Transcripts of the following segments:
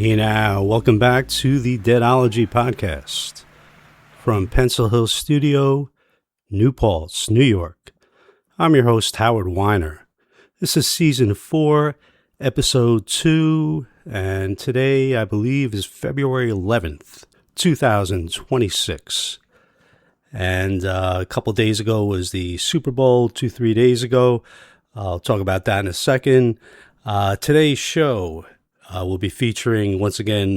Hey now, welcome back to the Deadology podcast from Pencil Hill Studio, New Paltz, New York. I'm your host, Howard Weiner. This is season 4, episode 2, and today I believe is February 11th, 2026. And a couple days ago was the Super Bowl, 3 days ago. I'll talk about that in a second. Today's show will be featuring, once again,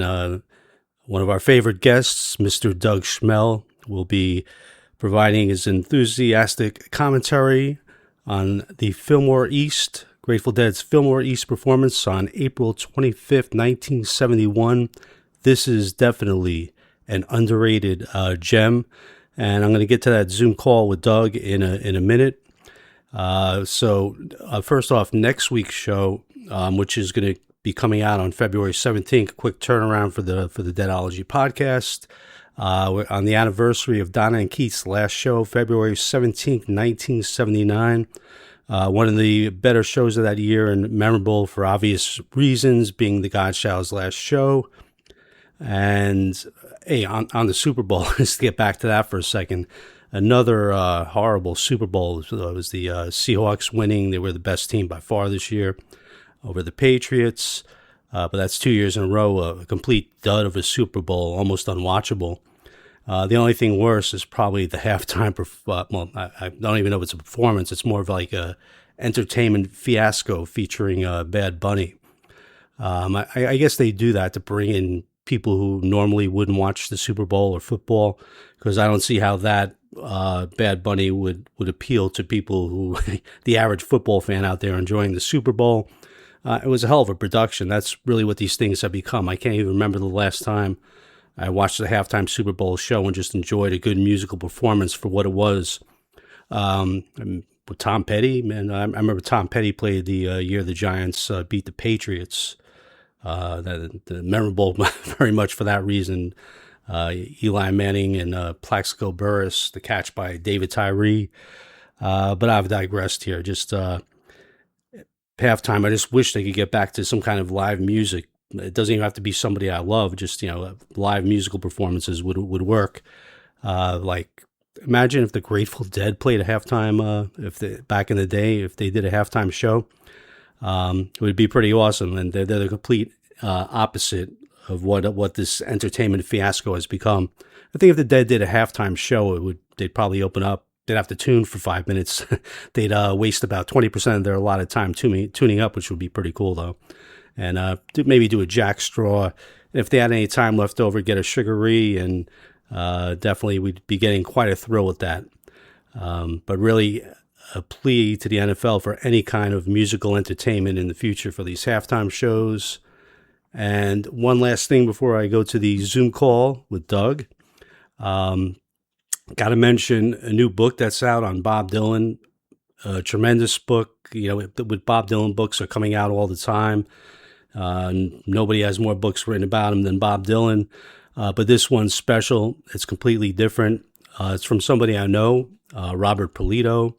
one of our favorite guests, Mr. Doug Schmell, will be providing his enthusiastic commentary on the Fillmore East, Grateful Dead's Fillmore East performance on April 25th, 1971. This is definitely an underrated gem, and I'm going to get to that Zoom call with Doug in a minute. So first off, next week's show, which is going to be coming out on February 17th, quick turnaround for the Deadology podcast. We're on the anniversary of Donna and Keith's last show, February 17th, 1979. One of the better shows of that year and memorable for obvious reasons, being the Godchild's last show. And hey, on the Super Bowl, let's get back to that for a second. Another horrible Super Bowl. It was the Seahawks winning. They were the best team by far this year over the Patriots. But that's 2 years in a row, a complete dud of a Super Bowl, almost unwatchable. The only thing worse is probably the halftime. I don't even know if it's a performance. It's more of like a entertainment fiasco featuring Bad Bunny. I guess they do that to bring in people who normally wouldn't watch the Super Bowl or football, because I don't see how that Bad Bunny would appeal to people who, the average football fan out there enjoying the Super Bowl. It was a hell of a production. That's really what these things have become. I can't even remember the last time I watched the halftime Super Bowl show and just enjoyed a good musical performance for what it was. With Tom Petty, man, I remember Tom Petty played the year the Giants beat the Patriots. The memorable very much for that reason. Eli Manning and Plaxico Burress, the catch by David Tyree. But I've digressed here. Just halftime, I just wish they could get back to some kind of live music. It doesn't even have to be somebody I love. Just, live musical performances would work. Like, imagine if the Grateful Dead played a halftime, back in the day, if they did a halftime show. It would be pretty awesome. And they're the complete opposite of what this entertainment fiasco has become. I think if the Dead did a halftime show, they'd probably open up. They'd have to tune for 5 minutes. They'd waste about 20% of their allotted time tuning up, which would be pretty cool, though. And maybe do a jack straw. And if they had any time left over, get a sugaree, and definitely we'd be getting quite a thrill with that. But really, a plea to the NFL for any kind of musical entertainment in the future for these halftime shows. And one last thing before I go to the Zoom call with Doug. Got to mention a new book that's out on Bob Dylan. A tremendous book. With Bob Dylan, books are coming out all the time. Nobody has more books written about him than Bob Dylan. But this one's special. It's completely different. It's from somebody I know, Robert Polito,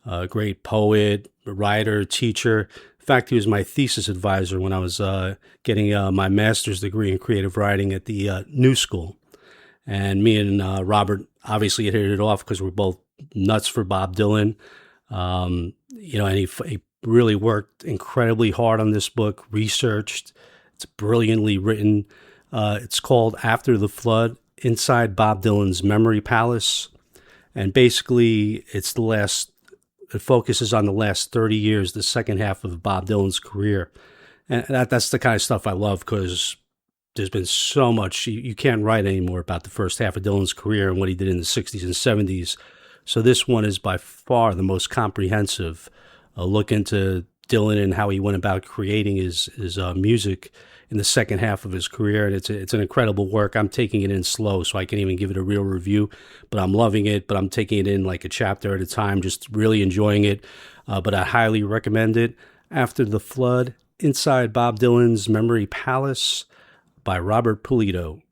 a great poet, writer, teacher. In fact, he was my thesis advisor when I was getting my master's degree in creative writing at the New School. And me and Robert obviously hit it off because we're both nuts for Bob Dylan. And he really worked incredibly hard on this book, researched. It's brilliantly written. It's called After the Flood, Inside Bob Dylan's Memory Palace. And basically, it focuses on the last 30 years, the second half of Bob Dylan's career. And that's the kind of stuff I love, because there's been so much. You can't write anymore about the first half of Dylan's career and what he did in the 60s and 70s. So this one is by far the most comprehensive look into Dylan and how he went about creating his music in the second half of his career. And it's an incredible work. I'm taking it in slow, so I can't even give it a real review, but I'm loving it. But I'm taking it in like a chapter at a time, just really enjoying it. But I highly recommend it. After the Flood, Inside Bob Dylan's Memory Palace by Robert Polito.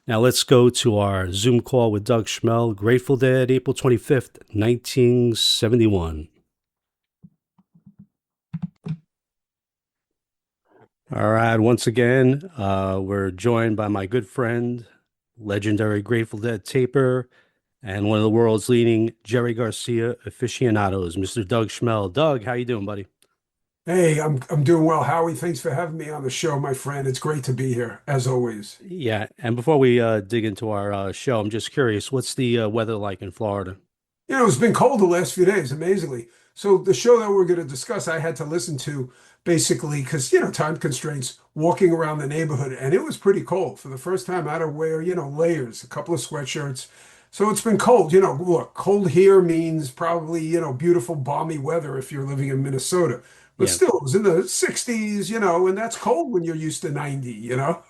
Now let's go to our Zoom call with Doug Schmell, Grateful Dead, April 25th, 1971. All right, once again, we're joined by my good friend, legendary Grateful Dead taper, and one of the world's leading Jerry Garcia aficionados, Mr. Doug Schmell. Doug, how you doing, buddy? Hey, I'm doing well, Howie. Thanks for having me on the show, my friend. It's great to be here, as always. Yeah, and before we dig into our show, I'm just curious, what's the weather like in Florida? It's been cold the last few days, amazingly. So the show that we're going to discuss, I had to listen to basically because, time constraints, walking around the neighborhood, and it was pretty cold. For the first time, I had to wear, layers, a couple of sweatshirts. So it's been cold. Look, cold here means probably, beautiful, balmy weather if you're living in Minnesota. But Yeah, still, it was in the 60s, and that's cold when you're used to 90.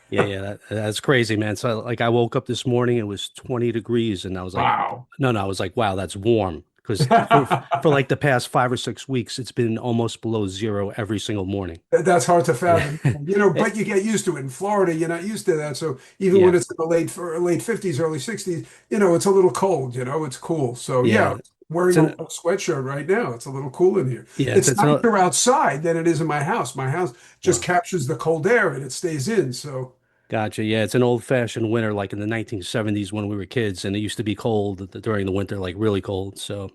yeah, that's crazy, man. So, like, I woke up this morning, it was 20 degrees, and I was like, Wow. no, I was like, wow, that's warm. Because for like the past 5 or 6 weeks, it's been almost below zero every single morning. That's hard to Yeah. fathom, but you get used to it. In Florida, you're not used to that. So even when Yeah. it's in the late 50s, early 60s, it's a little cold, it's cool. So yeah, I'm Yeah. It's wearing a an sweatshirt right now. It's a little cool in here. yeah, It's it's an nicer outside than it is in my house. My house just wow. captures the cold air and it stays in. So Gotcha. Yeah, it's an old-fashioned winter like in the 1970s when we were kids and it used to be cold during the winter, like really cold. So,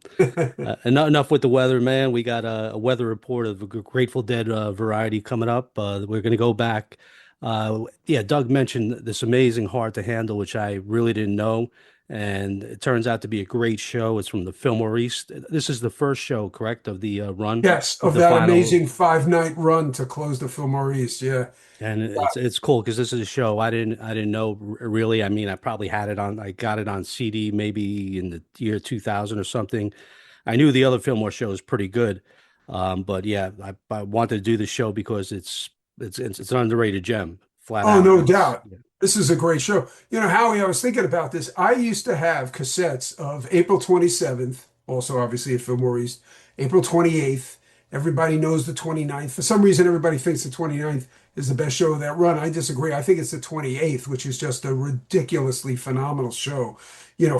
enough with the weather, man. We got a weather report of a Grateful Dead variety coming up. We're going to go back. Yeah, Doug mentioned this amazing Hard to Handle, which I really didn't know. And it turns out to be a great show. It's from the Fillmore East. This is the first show, correct, of the run yes, of of the that final. amazing 5 night run to close the Fillmore East. Yeah. And it's cool because this is a show I didn't know really. I mean, I probably had it on. I got it on CD maybe in the year 2000 or something. I knew the other Fillmore show was pretty good, but yeah, I wanted to do the show because it's an underrated gem, flat Oh, out. no It's doubt. This is a great show. Howie, I was thinking about this. I used to have cassettes of April 27th, also obviously at Fillmore East, April 28th. Everybody knows the 29th. For some reason, everybody thinks the 29th is the best show of that run. I disagree. I think it's the 28th, which is just a ridiculously phenomenal show.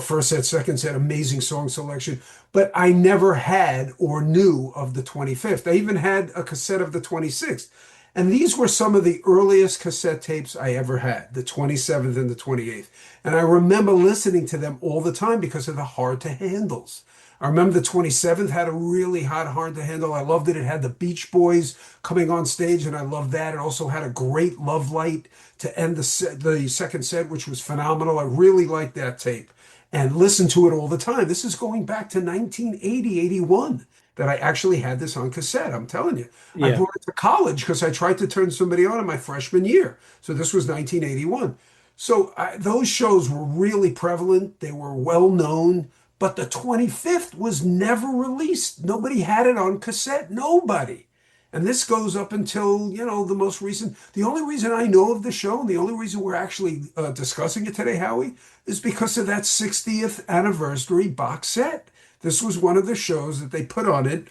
First set, second set, amazing song selection. But I never had or knew of the 25th. I even had a cassette of the 26th. And these were some of the earliest cassette tapes I ever had, the 27th and the 28th. And I remember listening to them all the time because of the hard to handles. I remember the 27th had a really hard to handle. I loved it. It had the Beach Boys coming on stage, and I loved that. It also had a great Love Light to end the second set, which was phenomenal. I really liked that tape and listened to it all the time. This is going back to 1980, 81 that I actually had this on cassette. I'm telling you. I yeah, brought it to college because I tried to turn somebody on in my freshman year. So this was 1981. So those shows were really prevalent. They were well known, but the 25th was never released. Nobody had it on cassette. Nobody. And this goes up until, the most recent. The only reason I know of the show and the only reason we're actually discussing it today, Howie, is because of that 60th anniversary box set. This was one of the shows that they put on it.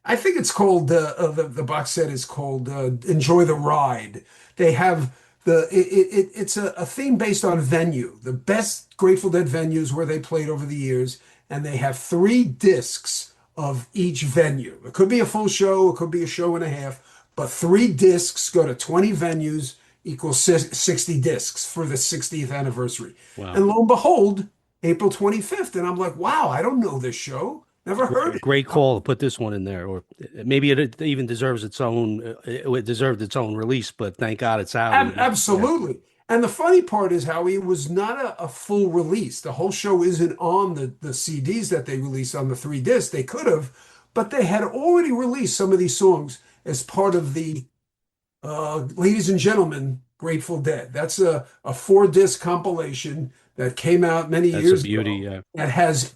I think it's called the box set is called Enjoy the Ride. They have it's a theme based on venue, the best Grateful Dead venues where they played over the years, and they have 3 discs of each venue. It could be a full show, it could be a show and a half, but 3 discs go to 20 venues equals 60 discs for the 60th anniversary. wow. And lo and behold, April 25th, and I'm like, wow, I don't know this show. Never heard it. Great call to put this one in there, or maybe it even deserves its own. It deserved its own release, but thank God it's out. And yeah, Absolutely. And the funny part is how it was not a full release. The whole show isn't on the CDs that they released on the 3 discs. They could have, but they had already released some of these songs as part of the Ladies and Gentlemen, Grateful Dead. That's a 4 disc compilation that came out many that's a years beauty. ago that has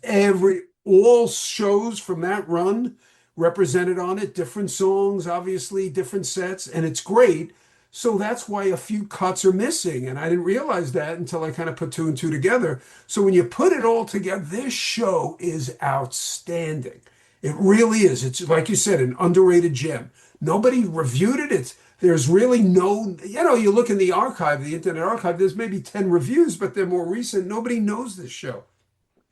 all shows from that run represented on it, different songs, obviously, different sets, and it's great. So that's why a few cuts are missing. And I didn't realize that until I kind of put two and two together. So when you put it all together, this show is outstanding. It really is. It's like you said, an underrated gem. Nobody reviewed it. There's really no, you look in the archive, the Internet Archive, there's maybe 10 reviews, but they're more recent. Nobody knows this show.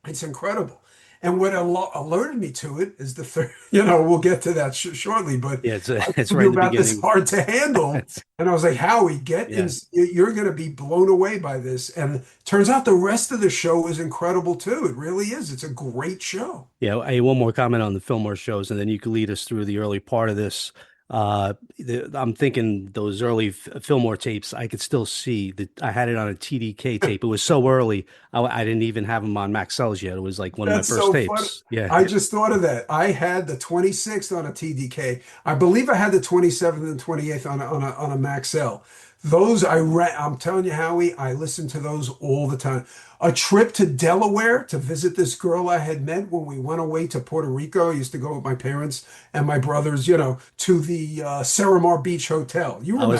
It's incredible. And what alerted me to it is the third, you know, we'll get to that shortly, but Yeah, it's I it's told right you in the about this beginning. hard to handle. And I was like, Howie, get in, Yeah. you're going to be blown away by this. And turns out the rest of the show is incredible too. It really is. It's a great show. Yeah, hey, one more comment on the Fillmore shows, and then you can lead us through the early part of this. I'm thinking those early Fillmore tapes, I could still see that I had it on a TDK tape. It was so early, I didn't even have them on Maxell's yet. It was like one of my That's first so funny. tapes. Yeah. I just thought of that. I had the 26th on a TDK. I believe I had the 27th and 28th on a Maxell. Those I'm telling you, Howie, I listened to those all the time. A trip to Delaware to visit this girl I had met when we went away to Puerto Rico. I used to go with my parents and my brothers, you know, to the Seramar Beach Hotel. You remember?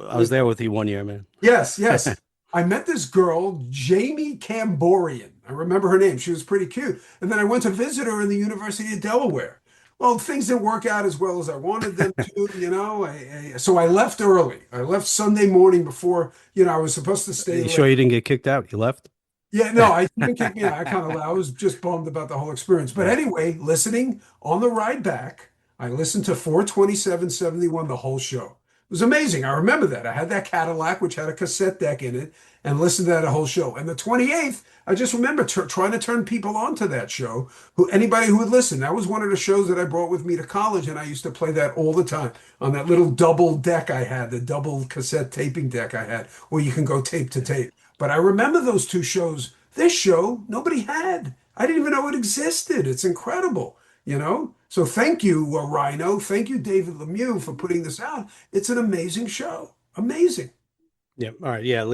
I was there with you one year, man. Yes, yes. I met this girl, Jamie Camborian. I remember her name. She was pretty cute. And then I went to visit her in the University of Delaware. Well, things didn't work out as well as I wanted them to, you know. So I left early. I left Sunday morning before, you know, I was supposed to stay You sure late. you didn't get kicked out? You left? Yeah, no, I didn't kick me out. I was just bummed about the whole experience. But Yeah. anyway, listening on the ride back, I listened to 42771 the whole show. It was amazing. I remember that. I had that Cadillac, which had a cassette deck in it, and listened to that a whole show. And the 28th, I just remember trying to turn people on to that show, anybody who would listen. That was one of the shows that I brought with me to college, and I used to play that all the time on that little double deck I had, the double cassette taping deck I had, where you can go tape to tape. But I remember those two shows. This show, nobody had. I didn't even know it existed. It's incredible, you know? So thank you, Rhino. Thank you, David Lemieux, for putting this out. It's an amazing show. Amazing. Yeah. All right. Yeah.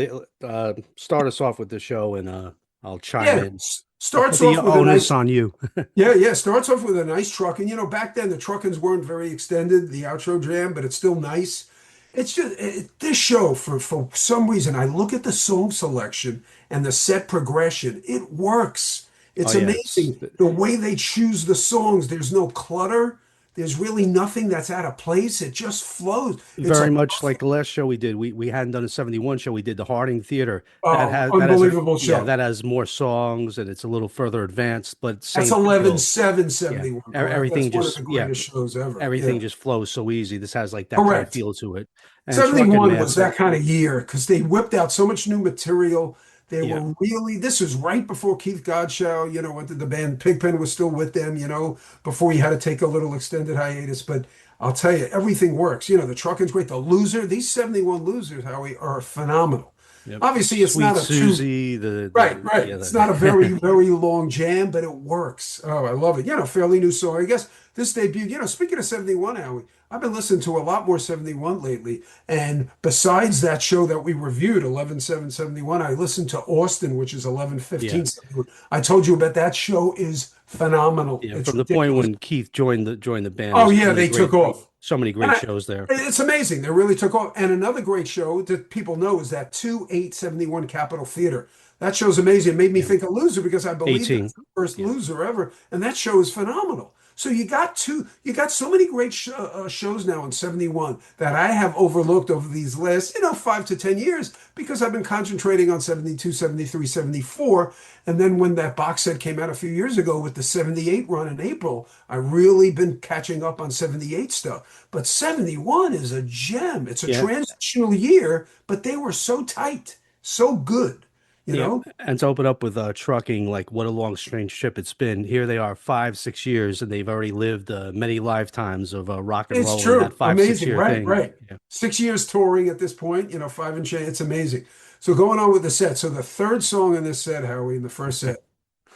Start us off with the show, and I'll chime Yeah. in. I'll put Starts the off with a onus nice. on you. Yeah, yeah. Starts off with a nice truck. And, you know, back then the truckings weren't very extended, the outro jam, but it's still nice. It's just this show, for some reason, I look at the song selection and the set progression. It works. Oh It's yeah, it's amazing. The way they choose the songs, there's no clutter. There's really nothing that's out of place. It just flows. It's very a much like the last show we did. We hadn't done a 71 show. We did the Harding Theater. That has a unbelievable yeah, show. that has more songs and it's a little further advanced, but That's same eleven feel. seven Yeah. seventy one. Correct? Everything That's one of the just yeah, greatest shows ever. Yeah. everything just flows so easy. This has like that kind of Correct. feel to it. And Truckin' 71 was Master, that kind of year because they whipped out so much new material. They yeah. were really, this was right before Keith Godchow, you know, went to the band. Pigpen was still with them, you know, before he had to take a little extended hiatus. But I'll tell you, everything works. You know, the Truckin's great. The Loser, these 71 Losers, Howie, are phenomenal. Yep. Obviously, it's not Sweet a two. Susie, Right, right. yeah, It's not a very, very long jam, but it works. Oh, I love it. You know, fairly new song. I guess this debut, you know, speaking of 71, Howie, I've been listening to a lot more 71 lately. And besides that show that we reviewed, 11/7/71, I listened to Austin, which is yeah. 11/15/71. I told you about that show is phenomenal. Yeah. It's From the point ridiculous. when Keith joined the band, Oh, there's yeah, they took off. so many And great shows there. it's amazing. They really took off. And another great show that people know is that 2871 Capitol Theater. That show's amazing. It made me Yeah. think of Loser because I believe that's 18. the first Yeah. Loser ever. And that show is phenomenal. So you got so many great shows now in 71 that I have overlooked over these last, you know, 5 to 10 years because I've been concentrating on 72, 73, 74. And then when that box set came out a few years ago with the 78 run in April, I really been catching up on 78 stuff. But 71 is a gem. It's a Yeah. transitional year, but they were so tight, so good, you Yeah, know? and to open up with trucking, like what a long, strange trip it's been. Here they are, 5, 6 years, and they've already lived many lifetimes of rock and It's roll in that true. five, six Amazing. year Right, thing. right. Yeah, 6 years touring at this point, you know, five and change. It's amazing. So going on with the set. So the third song in this set, Howie, in the first set,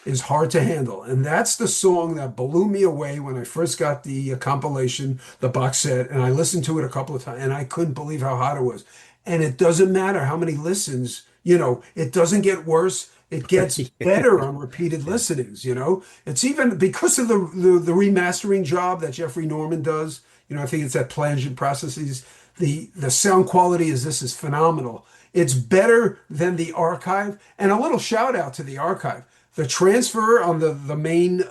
is Hard to Handle. And that's the song that blew me away when I first got the compilation, the box set, and I listened to it a couple of times and I couldn't believe how hot it was. And it doesn't matter how many listens, you know, it doesn't get worse. It gets yeah, better on repeated yeah. listenings, you know. It's even because of the remastering job that Jeffrey Norman does. You know, I think it's at Plangent Processes. The sound quality is this is phenomenal. It's better than the archive. And a little shout out to the archive. The transfer on the main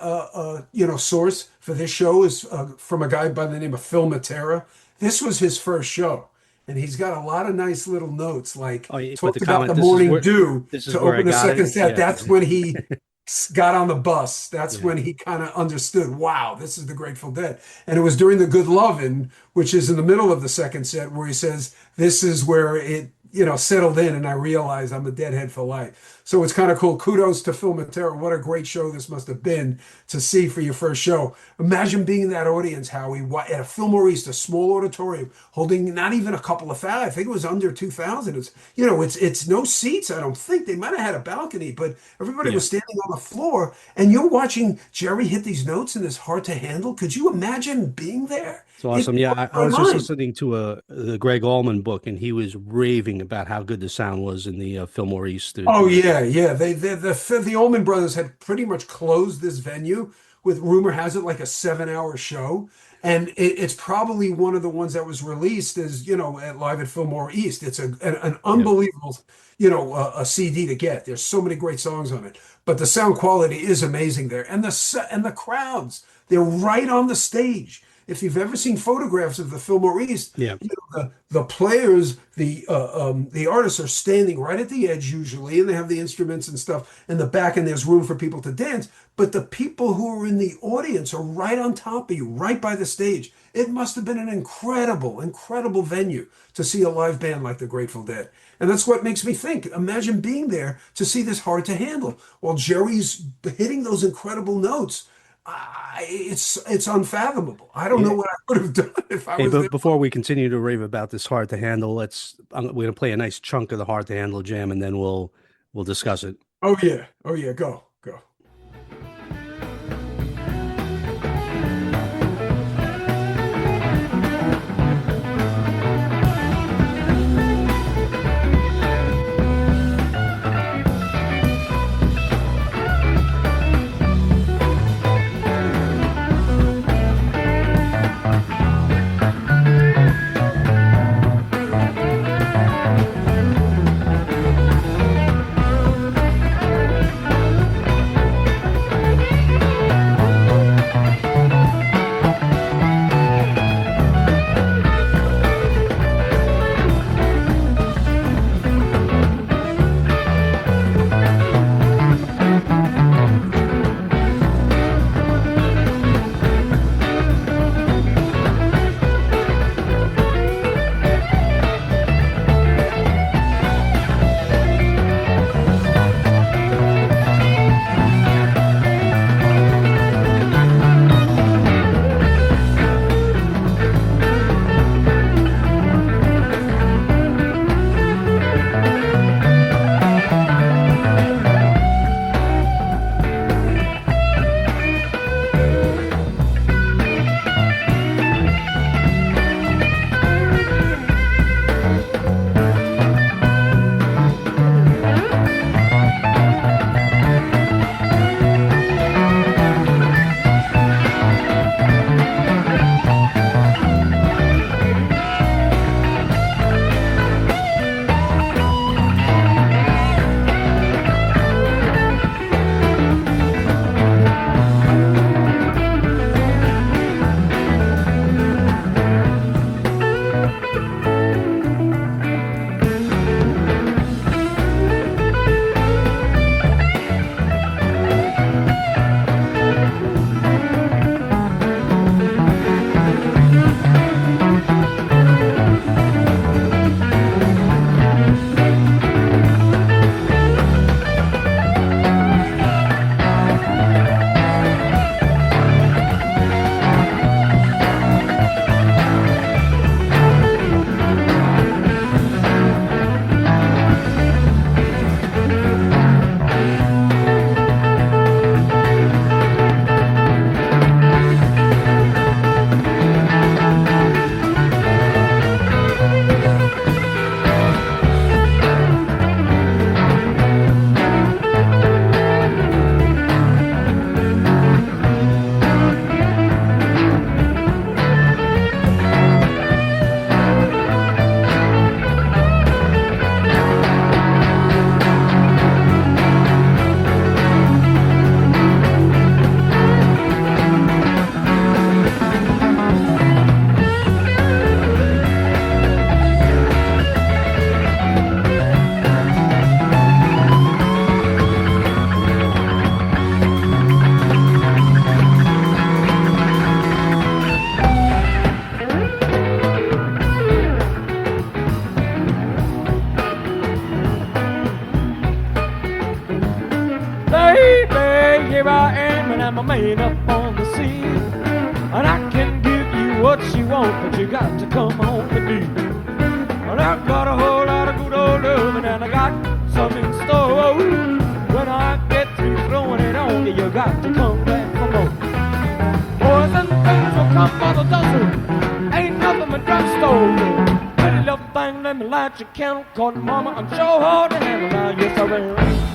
you know source for this show is from a guy by the name of Phil Matera. This was his first show, and he's got a lot of nice little notes, like Oh, yeah, but talked the about the comment, morning dew this is to where I open the got second it. set. Yeah, That's when he got on the bus, that's Yeah. when he kind of understood, wow, this is the Grateful Dead. And it was during the Good Lovin', which is in the middle of the second set, where he says, this is where it, settled in, and I realized I'm a Deadhead for life. So it's kind of cool. Kudos to Phil Matera. What a great show this must have been to see for your first show. Imagine being in that audience, Howie, at a Fillmore East, a small auditorium, holding not even a couple of thousand. I think it was under 2,000. It's no seats. I don't think they might have had a balcony, but everybody Yeah. was standing on the floor, and you're watching Jerry hit these notes and it's hard to handle. Could you imagine being there? It's It awesome. Yeah, blew I my was just mind. listening to the Greg Allman book, and he was raving about how good the sound was in the Fillmore East Oh studio. yeah, yeah. The Allman Brothers had pretty much closed this venue with, rumor has it, like a 7-hour show, and it's probably one of the ones that was released as at live at Fillmore East. It's an Yeah, unbelievable a CD to get. There's so many great songs on it, but the sound quality is amazing there, and the crowds, they're right on the stage. If you've ever seen photographs of the Fillmore East, yeah, the players, the artists are standing right at the edge usually, and they have the instruments and stuff in the back, and there's room for people to dance. But the people who are in the audience are right on top of you, right by the stage. It must have been an incredible, incredible venue to see a live band like the Grateful Dead. And that's what makes me think. Imagine being there to see this hard to handle while Jerry's hitting those incredible notes. It's unfathomable. I don't know yeah. what I would have done if I Hey, was but there. before we continue to rave about this hard to handle, we're gonna play a nice chunk of the hard to handle jam, and then we'll discuss it. Oh yeah. Oh yeah. Go. Go. loving and my maid up on the scene. And I can give you what you want, but you got to come home with me. And I got a whole lot of good old loving, and I got some in store. When I get through throwing it on you, you got to come back for more. Boys and things will come by the dozen. Ain't nothing but drugstore. Pretty little thing, let me light your candle. Cause mama, I'm so hard to handle now. Yes, I will.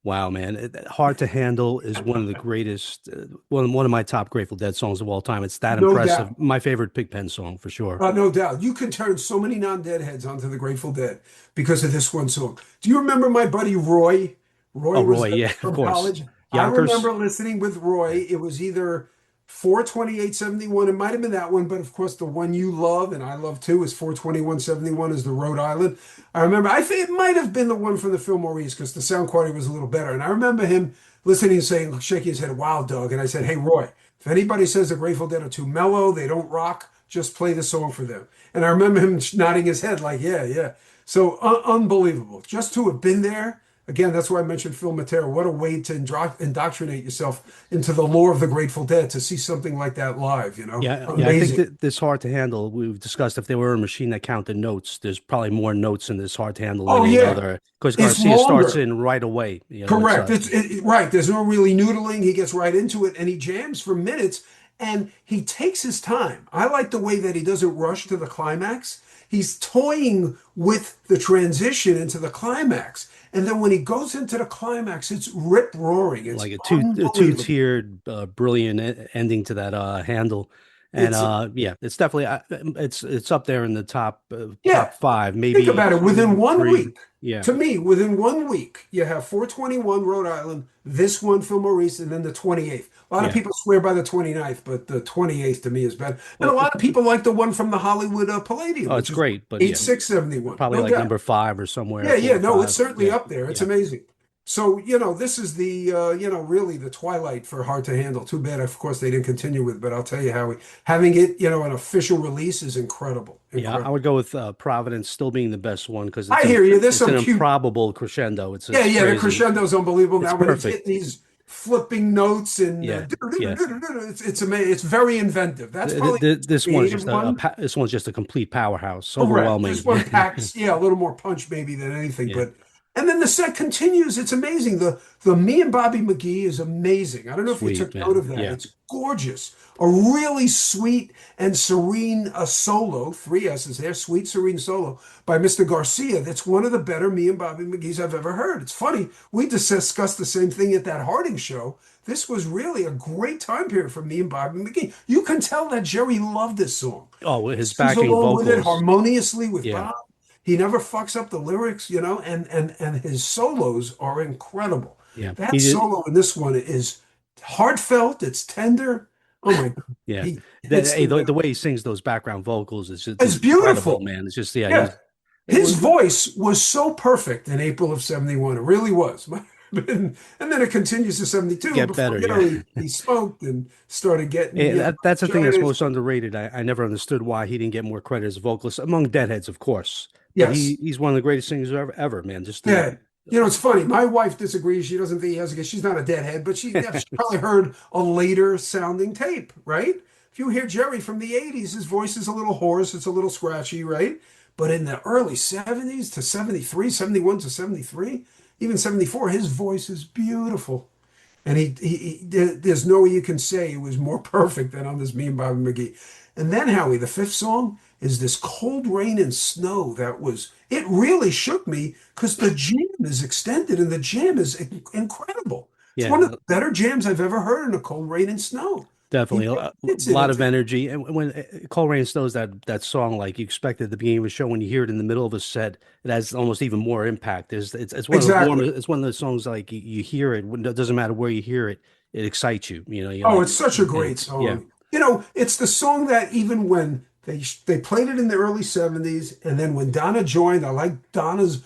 Wow, man. Hard to Handle is one of the greatest, one of my top Grateful Dead songs of all time. It's that No doubt. impressive. My favorite Pigpen song for sure. No doubt. You could turn so many non-deadheads onto the Grateful Dead because of this one song. Do you remember my buddy Roy? Roy Oh, was Roy, yeah, of from course. college. I Yonkers. remember listening with Yeah, Roy. It was either 42871. It might have been that one, but of course the one you love and I love too is 42171 is the Rhode Island. I remember, I think it might have been the one from the Fillmore East because the sound quality was a little better. And I remember him listening and saying, shaking his head, wow, Doug. And I said, hey, Roy, if anybody says the Grateful Dead are too mellow, they don't rock, just play the song for them. And I remember him nodding his head like, yeah, yeah. So unbelievable. Just to have been there. Again, that's why I mentioned Phil Matera. What a way to indoctrinate yourself into the lore of the Grateful Dead to see something like that live, you know? yeah. I think Amazing. that this Hard to Handle, we've discussed if there were a machine that counted notes, there's probably more notes in this Hard to Handle than Oh, any yeah. other. Because It's Garcia starts longer. in right away. It's Correct. Right. There's no really noodling. He gets right into it and he jams for minutes and he takes his time. I like the way that he doesn't rush to the climax. He's toying with the transition into the climax. And then when he goes into the climax, it's rip roaring. It's like a unbelievable. two-tiered brilliant ending to that handle. And It's yeah, it's definitely it's up there in the Yeah. top five, Think maybe about it. Within two, one three. week, Yeah, to me, within one week, you have 421 Rhode Island, this one Fillmore East, and then the 28th. A lot of yeah. people swear by the 29th, but the 28th to me is better. And a Well, lot of people like the one from the Hollywood Palladium, oh, which it's is great, but yeah, 8671. probably No like doubt. number five or somewhere, Yeah, four yeah, or no, it's five. certainly Yeah, up there. It's yeah, amazing. So, this is the, really the twilight for Hard to Handle. Too bad, of course, they didn't continue with, but I'll tell you how having it, an official release is incredible. yeah. I Incredible. would go with Providence still being the best one because I hear you. There's it's an some cute. improbable crescendo. Yeah, It's yeah, the crazy. crescendo is unbelievable. It's Now when he's perfect. hitting these flipping notes and Yeah, yeah. it's amazing. It's very inventive. That's probably the most This one's creative just one. this one's just a complete powerhouse, Correct. This one overwhelming. packs, yeah, a little more punch maybe than anything. Yeah, But and then the set continues. It's amazing. The Me and Bobby McGee is amazing. I don't know if you sweet took note man. of that. Yeah, It's gorgeous. A really sweet and serene solo, three S's there, sweet, serene solo by Mr. Garcia. That's one of the better Me and Bobby McGee's I've ever heard. It's funny. We just discussed the same thing at that Harding show. This was really a great time period for Me and Bobby McGee. You can tell that Jerry loved this song. oh, his Sings backing along with it vocals. harmoniously with Yeah, Bob. He never fucks up the lyrics, and his solos are incredible. yeah. That He did. solo in this one is heartfelt, it's tender. Oh my God. Yeah. He hits Hey, the the note. way he sings those background vocals is just It's is incredible, beautiful. man. It's just yeah. Yeah. He's it His was voice was so perfect in April of 71. It really was. And then it continues to 72 get before, better. Yeah. he smoked and started getting, That's the thing that's bronchitis. most underrated. I never understood why he didn't get more credit as a vocalist among Deadheads, of course. But Yes. he's one of the greatest singers ever, man. Just the Yeah. It's funny. My wife disagrees. She doesn't think he has a She's not a deadhead, but she probably heard a later sounding tape, right? If you hear Jerry from the 80s, his voice is a little hoarse, it's a little scratchy, right? But in the early 70s to 73, 71 to 73, even 74, his voice is beautiful. And there's no way you can say it was more perfect than on this Me and Bobby McGee. And then Howie, the fifth song is this Cold Rain and Snow it really shook me because the jam is extended and the jam is incredible. It's one of yeah, the better jams I've ever heard in a Cold Rain and Snow. He definitely really a hits it. lot of energy. And when Cole Rain Snows that song, like you expect at the beginning of a show, when you hear it in the middle of a set, it has almost even more impact. It's one of the Exactly. warmest. It's one of those songs like you hear it. It doesn't matter where you hear it, it excites you. You're Oh, like, it's such a yeah, great yeah, song. It's the song that even when they played it in the early 70s, and then when Donna joined, I like Donna's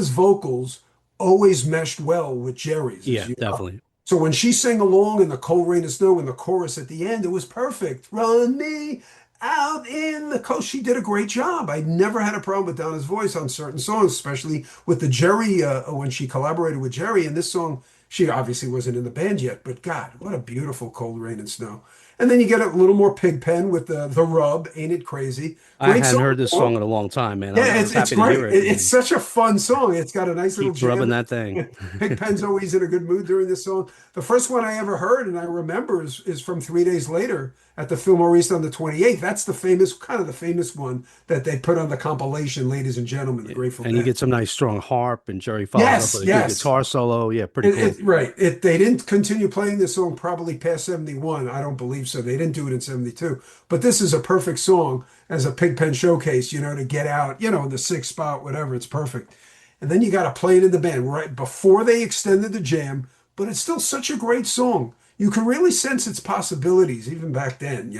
vocals always meshed well with Jerry's, as yeah, you know. definitely. So when she sang along in the Cold Rain and Snow in the chorus at the end, it was perfect. Run me out in the coast. She did a great job. I never had a problem with Donna's voice on certain songs, especially with the Jerry when she collaborated with Jerry. And this song, she obviously wasn't in the band yet, but God, what a beautiful Cold Rain and Snow. And then you get a little more Pigpen with the rub, Ain't It Crazy? I Great hadn't song. heard this song in a long time, man. Yeah, I it's was it's happy to great. hear it, It's and such a fun song. It's got a nice little keep rubbing jam. that thing. Pigpen's always in a good mood during this song. The first one I ever heard, and I remember, is from 3 days later at the Fillmore East on the 28th. That's the famous, kind of the famous one that they put on the compilation, Ladies and Gentlemen, the Grateful And you Dead. get some nice strong harp, and Jerry follows up Yes, with a good yes. guitar solo. Yeah, pretty cool. Right. They didn't continue playing this song probably past 71. I don't believe so. They didn't do it in 72. But this is a perfect song as a Pigpen showcase, to get out, in the sixth spot, whatever. It's perfect. And then you got to play it in the band right before they extended the jam, but it's still such a great song. You can really sense its possibilities even back then,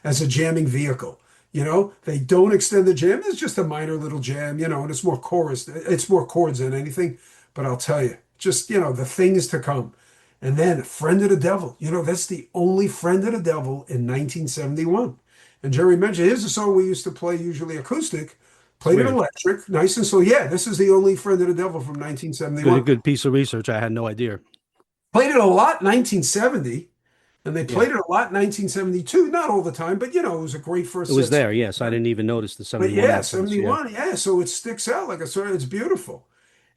as a jamming vehicle. They don't extend the jam. It's just a minor little jam, and it's more chorus. It's more chords than anything. But I'll tell you, just, the things to come. And then Friend of the Devil, that's the only Friend of the Devil in 1971. And Jerry mentioned, here's a song we used to play usually acoustic, It's played it weird. electric, nice and slow. Yeah, this is the only Friend of the Devil from Good, 1971. good piece of research. I had no idea. Played it a lot in 1970, and they Yeah, played it a lot in 1972. Not all the time, but it was a great it first was set. there. Yes, I didn't even notice the But 71 yeah, entrance. Yeah, 71, yeah, so it sticks out like a sort of, it's beautiful.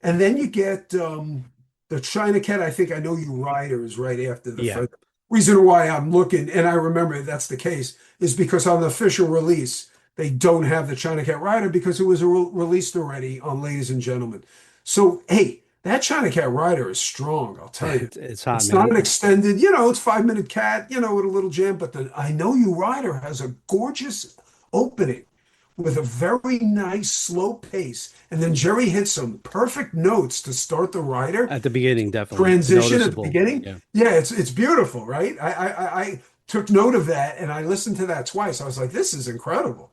And then you get the China Cat, I think I Know You Rider is right after the yeah. first. Reason why I'm looking, and I remember that's the case, is because on the official release, they don't have the China Cat Rider because it was released already on Ladies and Gentlemen. So, hey, that China Cat Rider is strong, I'll tell you. It's hot, It's not an man. extended, it's 5 minute cat, with a little jam, but the I Know You Rider has a gorgeous opening with a very nice slow pace. And then Jerry hits some perfect notes to start the rider At the beginning, definitely transition at the noticeable. beginning. Yeah. Yeah, it's beautiful, right? I took note of that and I listened to that twice. I was like, this is incredible.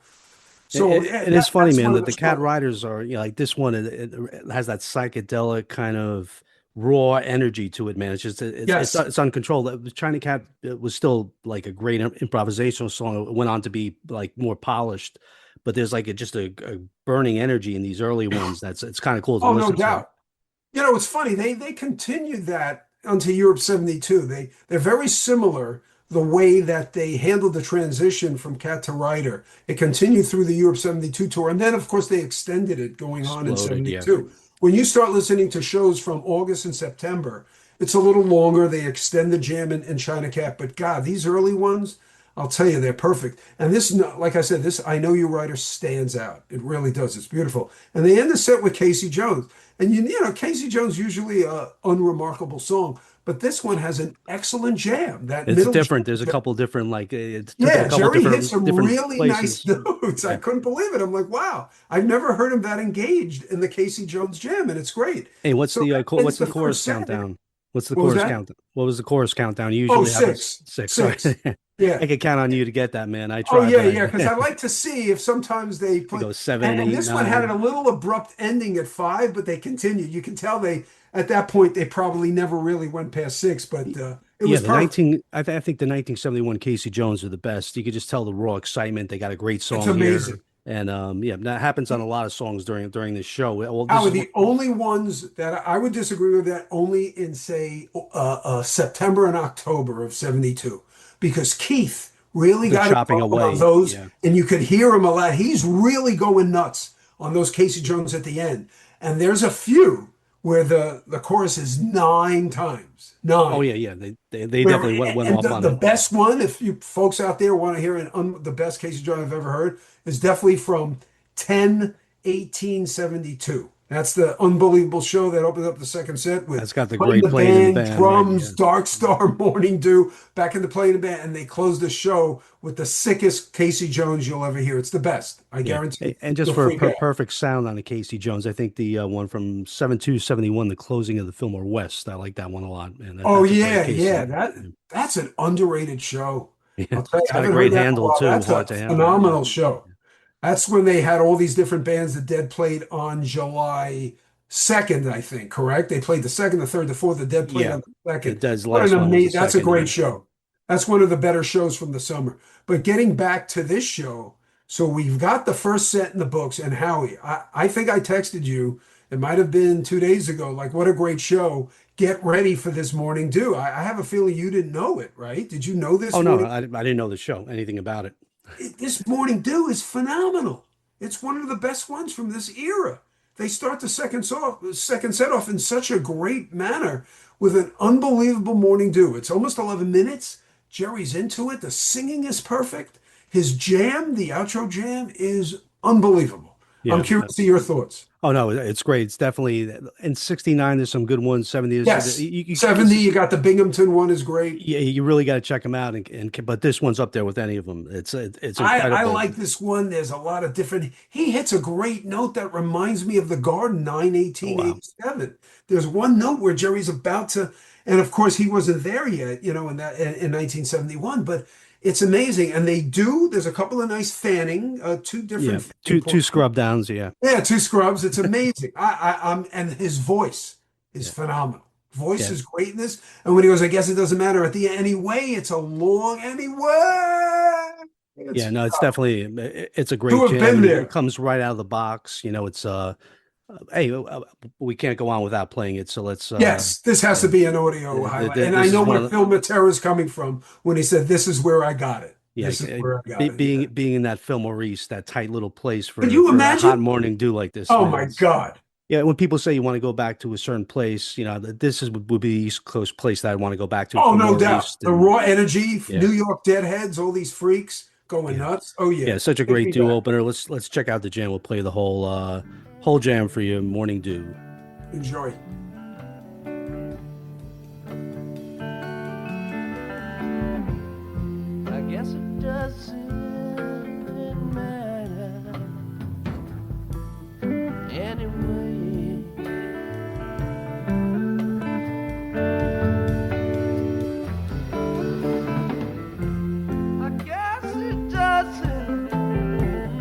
It, So it, yeah, it is funny, that's man, one of that the the Cat strong. Riders are, like this one, it has that psychedelic kind of raw energy to it, man. It's just, Yes. it's uncontrolled. The China Cat, it was still like a great improvisational song. It went on to be like more polished, but there's like a burning energy in these early ones. It's kind of cool to Oh, no listen to. doubt. It's funny. They continued that onto Europe 72. They're very similar the way that they handled the transition from Cat to Rider. It continued through the Europe 72 tour. And then, of course, they extended it going on in Exploded, yeah. 72. When you start listening to shows from August and September, it's a little longer. They extend the jam in China Cat. But God, these early ones, I'll tell you, they're perfect. And this, like I said, this I Know You Rider stands out. It really does. It's beautiful. And they end the set with Casey Jones. And Casey Jones usually a unremarkable song, but this one has an excellent jam. That It's middle different. There's a jam. couple different, like it took it a Yeah, couple Jerry hit some different really nice places. notes. I Yeah. couldn't believe it. I'm like, wow, I've never heard him that engaged in the Casey Jones jam, and it's great. Hey, So that ends what's the the chorus first set. countdown? What's the What was chorus that? count? What was the chorus countdown? You Oh, usually have six, six. All six. right. I Yeah. could count on you to get that, man. I Oh try, yeah, but yeah, because I I like to see if sometimes they it play. goes seven, And eight, this one had a nine. little abrupt ending at five, but they continued. You can tell they at that point they probably never really went past six, but it Yeah, was the perfect. 19. I think the 1971 Casey Jones are the best. You could just tell the raw excitement. They got a great It's song here, amazing. and yeah, that happens on a lot of songs during this show. Well, this Howard, is one, the only ones that I would disagree with that only in say September and October of 72, because Keith really the got chopping involved on away. those, Yeah, and you could hear him a lot. He's really going nuts on those Casey Jones at the end. And there's a few where the chorus is nine times, oh nine. yeah, yeah. They Where definitely went and off the, on the it. best one, if you folks out there want to hear the best Casey Jones I've ever heard, is definitely from 10/18/72. That's the unbelievable show that opens up the second set with That's got the playing great the playing in the band, band, right? Yeah. drums, Dark Star, Morning Dew, back into playing the band, and they close the show with the sickest Casey Jones you'll ever hear. It's the best. I Yeah, guarantee and just you'll for a freak out. perfect sound on the Casey Jones, I think the one from 72 71, the closing of the Fillmore West, I like that one a lot, man. Oh That's a great yeah, Casey. yeah. That's an underrated show. Yeah, I'll tell you, it's I got a haven't heard great that in a handle while. too, That's hard a to handle. Yeah, phenomenal show. That's when they had all these different bands. The Dead played on July 2nd, I think, correct? They played the second, the third, the fourth. The Dead played yeah. on the The second. Dead's What last an one was the amazing, that's a second. great Yeah, show. That's one of the better shows from the summer. But getting back to this show, so we've got the first set in the books. And Howie, I think I texted you, it might have been 2 days ago, like, what a great show. Get ready for this morning dew. I have a feeling you didn't know it, right? Did you know Oh this no, morning? I didn't know the show, anything about it. This morning dew is phenomenal. It's one of the best ones from this era. They start the second set off in such a great manner with an unbelievable morning dew. It's almost 11 minutes. Jerry's into it. The singing is perfect. His jam, the outro jam, is unbelievable. I'm Yeah. curious to your thoughts. Oh no, it's great. It's definitely in '69. There's some good ones. '70. Yes, 70, you got the Binghamton one is great. Yeah, you really got to check them out. And but this one's up there with any of them. It's I incredible. like this one. There's a lot of different. He hits a great note that reminds me of the Garden, nine Oh, eighteen wow. eighty seven. There's one note where Jerry's about to, and of course he wasn't there yet, in 1971. But it's amazing, and there's a couple of nice fanning, two Yeah, different fanning two points. scrub downs. Yeah, Yeah, two scrubs. It's amazing. And his voice is yeah, phenomenal. Voice yeah, is great in this. And when he goes, I guess it doesn't matter at the anyway, it's a long anyway. yeah. It's No, it's definitely it's a to great have jam, been and it there. comes right out of the box. It's hey, we can't go on without playing it. So let's Yes, this has to yeah. be an audio highlight. And I This know is one where of the Phil Matera is coming from when he said, this is where I got it. yeah. This is where I got it. Yeah. Being in that Fillmore East, that tight little place Can you for a hot imagine? morning dew like this, Oh man. my It's God. Yeah, when people say you want to go back to a certain place, this would be the East Coast place that I want to go back to Oh, for no more doubt. East. The And raw energy, yeah, New York Deadheads, all these freaks going yeah, nuts. Oh yeah. yeah, such a Take great me do back. opener. Let's check out the jam. We'll play the whole jam for you. Morning Dew. Enjoy. I guess it doesn't matter anyway. I guess it doesn't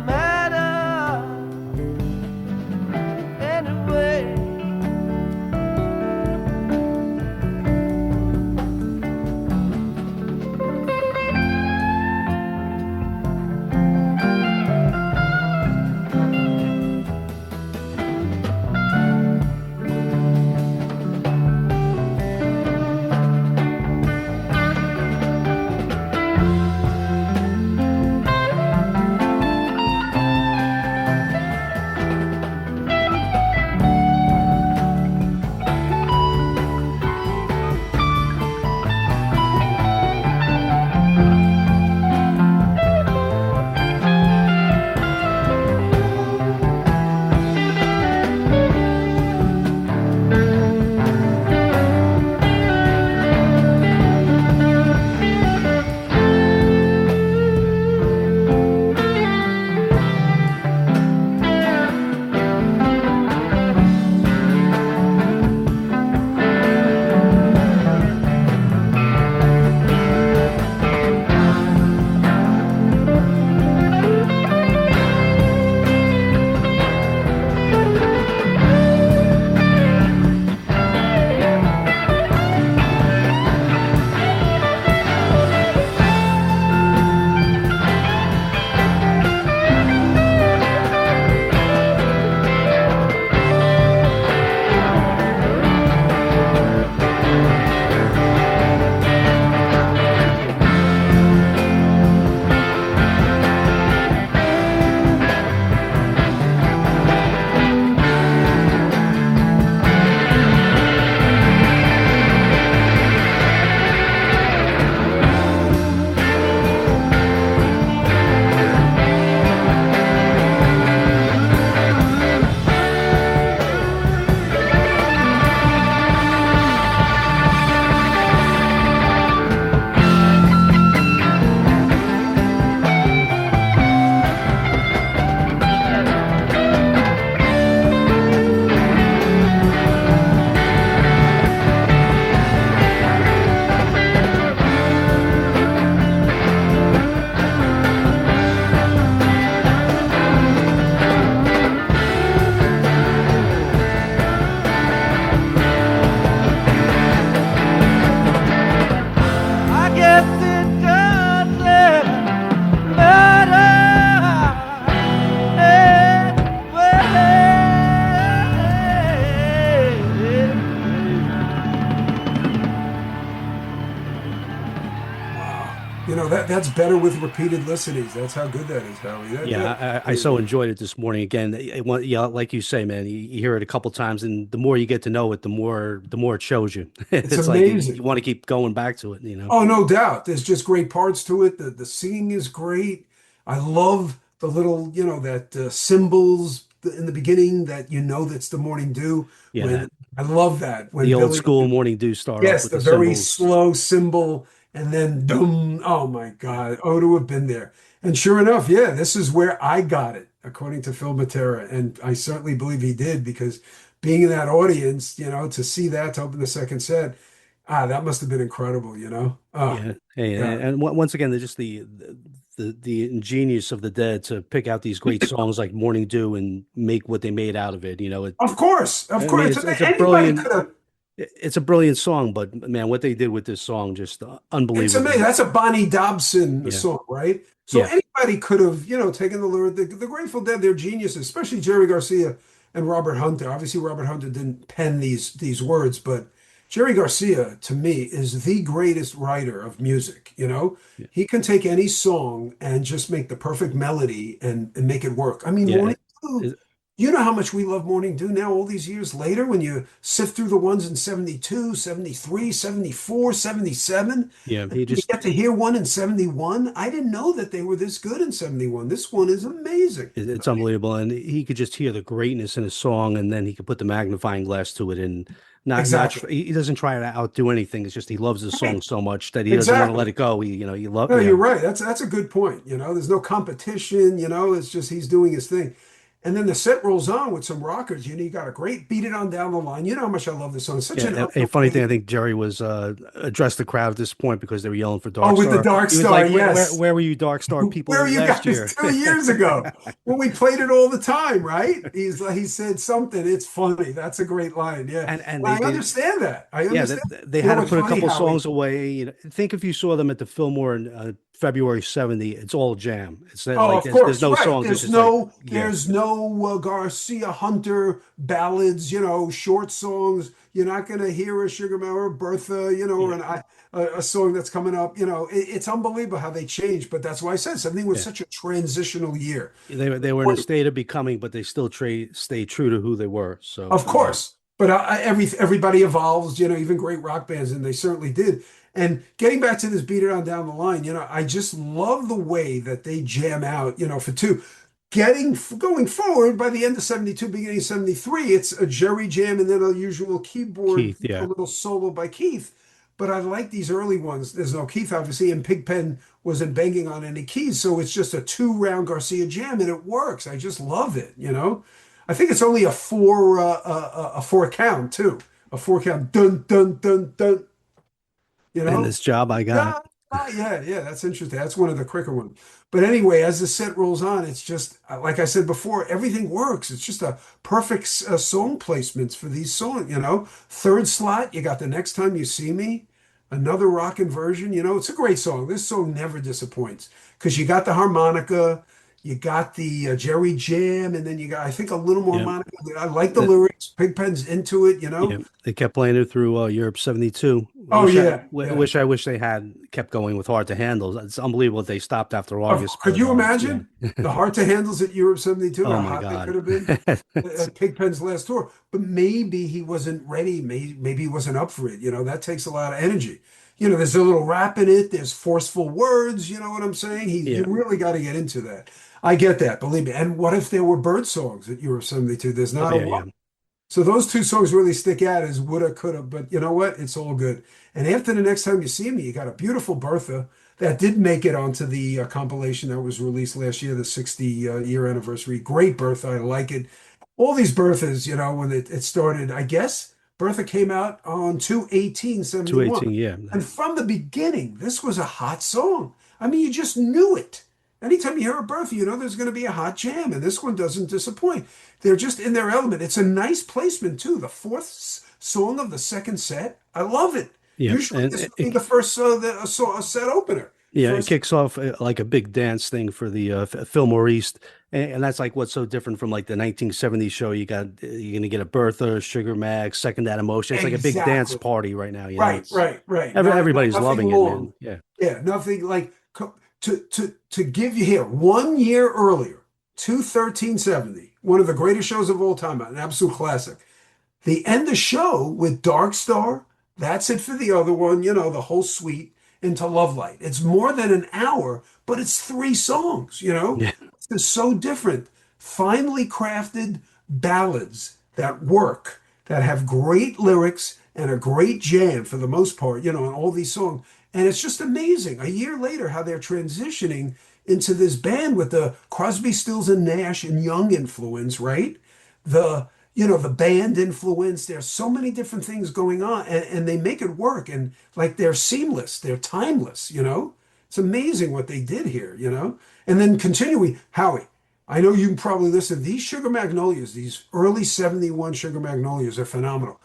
matter anyway. that's better with repeated listenings. That's how good that is, Howie. Yeah, I so enjoyed it this morning. Again, yeah, like you say, man, you hear it a couple times, and the more you get to know it, the more it shows you. it's It's like you amazing. want to keep going back to it. Oh, no doubt. There's just great parts to it. The singing is great. I love the little, that cymbals in the beginning that that's the morning dew. Yeah, When I love that when the old Billy, school morning do start off yes, with the the very cymbals. slow cymbal and then dum. Oh my God. Oh, to have been there. And sure enough, yeah, this is where I got it, according to Phil Matera. And I certainly believe he did because being in that audience, to see that to open the second set, that must have been incredible. Oh, Yeah, hey, God. and once again, they're just the ingenious of the Dead to pick out these great songs like Morning Dew and make what they made out of it. Of course, of I mean, course. it's a Anybody brilliant could have. it's a brilliant song, but man, what they did with this song just It's amazing. unbelievable. That's a Bonnie Dobson Yeah, song, right? So yeah, anybody could have, taken the lyric. The Grateful Dead, they're geniuses, especially Jerry Garcia and Robert Hunter. Obviously, Robert Hunter didn't pen these words, but Jerry Garcia, to me, is the greatest writer of music. yeah, He can take any song and just make the perfect melody and make it work. I mean, yeah. Morning Dew, you know how much we love Morning Dew now, all these years later, when you sift through the ones in 72, 73, 74, 77. Yeah, he You just get to hear one in 71. I didn't know that they were this good in 71. This one is amazing. it's unbelievable, and he could just hear the greatness in his song, and then he could put the magnifying glass to it, and Exactly. he doesn't try to outdo anything. It's just he loves the song Right. so much that he doesn't want to let Exactly. it go. He love No, yeah. you're right. That's a good point. There's no competition, it's just he's doing his thing. And then the set rolls on with some rockers. You got a great beat it on down the line. You know how much I love this song. It's such an Yeah, a funny thing, underrated. I think Jerry was addressed the crowd at this point because they were yelling for Oh, Dark with the Star. Dark He was Star, like, "Where, yes. where were you, Dark Star Where are people you last guys year?" 2 years ago when we played it all the time, right? He said something. It's funny. That's a great line. Yeah. And And they I did. understand that. I Yeah, understand. they You had know to what's put a funny, couple Howie? songs away. Think if you saw them at the Fillmore in February '70, it's all jam. It's not Oh, like of there's course, no right. songs. It's There's just like no, yeah, there's no Garcia Hunter ballads, short songs. You're not going to hear a Sugar Man or a Bertha, yeah, or a song that's coming up. It's unbelievable how they change. But that's why I said something was yeah. such a transitional year. They were in a state of becoming, but they still stay true to who they were. So Of course, but everybody evolves, even great rock bands, and they certainly did. And getting back to this beat it on down the line, I just love the way that they jam out, for two. Going forward by the end of 72, beginning of 73, it's a Jerry jam and then a usual keyboard, Keith, yeah, little solo by Keith. But I like these early ones. There's no Keith, obviously, and Pigpen wasn't banging on any keys, so it's just a two-round Garcia jam, and it works. I just love it. I think it's only a four count too, a four count. Dun dun dun dun. You and know, this job I got. yeah, yeah, yeah. That's interesting. That's one of the quicker ones. But anyway, as the set rolls on, it's just like I said before, everything works. It's just a perfect song placements for these songs. Third slot, you got the next time you see me, another rockin' version. It's a great song. This song never disappoints because you got the harmonica, you got the Jerry Jam, and then you got I think a little more Yeah, harmonica. I like the that, lyrics. Pigpen's into it. yeah. They kept playing it through Europe '72. Oh yeah, yeah. I wish they had kept going with Hard to Handle. It's unbelievable that they stopped after August, Could but you yeah. imagine the heart to handles at Europe 72, Oh how my hot they God. could have been at Pigpen's last tour? But maybe he wasn't ready. Maybe he wasn't up for it. That takes a lot of energy. There's a little rap in it. There's forceful words. You know what I'm saying? You Yeah. really got to get into that. I get that, believe me. And what if there were bird songs at Europe 72? There's Oh not a yeah, one. yeah. So those two songs really stick out as woulda, coulda, but you know what? It's all good. And after the next time you see me, you got a beautiful Bertha that did make it onto the compilation that was released last year, the 60 year anniversary. Great Bertha. I like it. All these Berthas, when it started, I guess Bertha came out on 2/18/71. 218, yeah. And from the beginning, this was a hot song. I mean, you just knew it. Anytime you hear a Bertha, you know there's going to be a hot jam, and this one doesn't disappoint. They're just in their element. It's a nice placement too. The fourth song of the second set, I love it. Yeah. Usually, And this would be the first a set opener. yeah, it First, kicks off like a big dance thing for the Fillmore East, and that's like what's so different from like the 1970s show. You're gonna get a Bertha, Sugar Mag, Second That Emotion. It's like a big dance exactly. party right now. Right, It's right, right. Not everybody's nothing loving it, man. long. Yeah, Yeah, nothing like To give you here 1 year earlier, 2/13/70, one of the greatest shows of all time, an absolute classic. They end the show with Dark Star, That's It for the Other One, the whole suite, into Love Light. It's more than an hour, but it's three songs. Yeah. It's so different. Finely crafted ballads that work, that have great lyrics and a great jam for the most part, on all these songs. And it's just amazing. A year later, how they're transitioning into this band with the Crosby, Stills and Nash and Young influence, right? The band influence. There's so many different things going on, and they make it work. And like they're seamless, they're timeless. It's amazing what they did here. And then continuing, Howie, I know you can probably listen. These Sugar Magnolias, these early 71 Sugar Magnolias are phenomenal.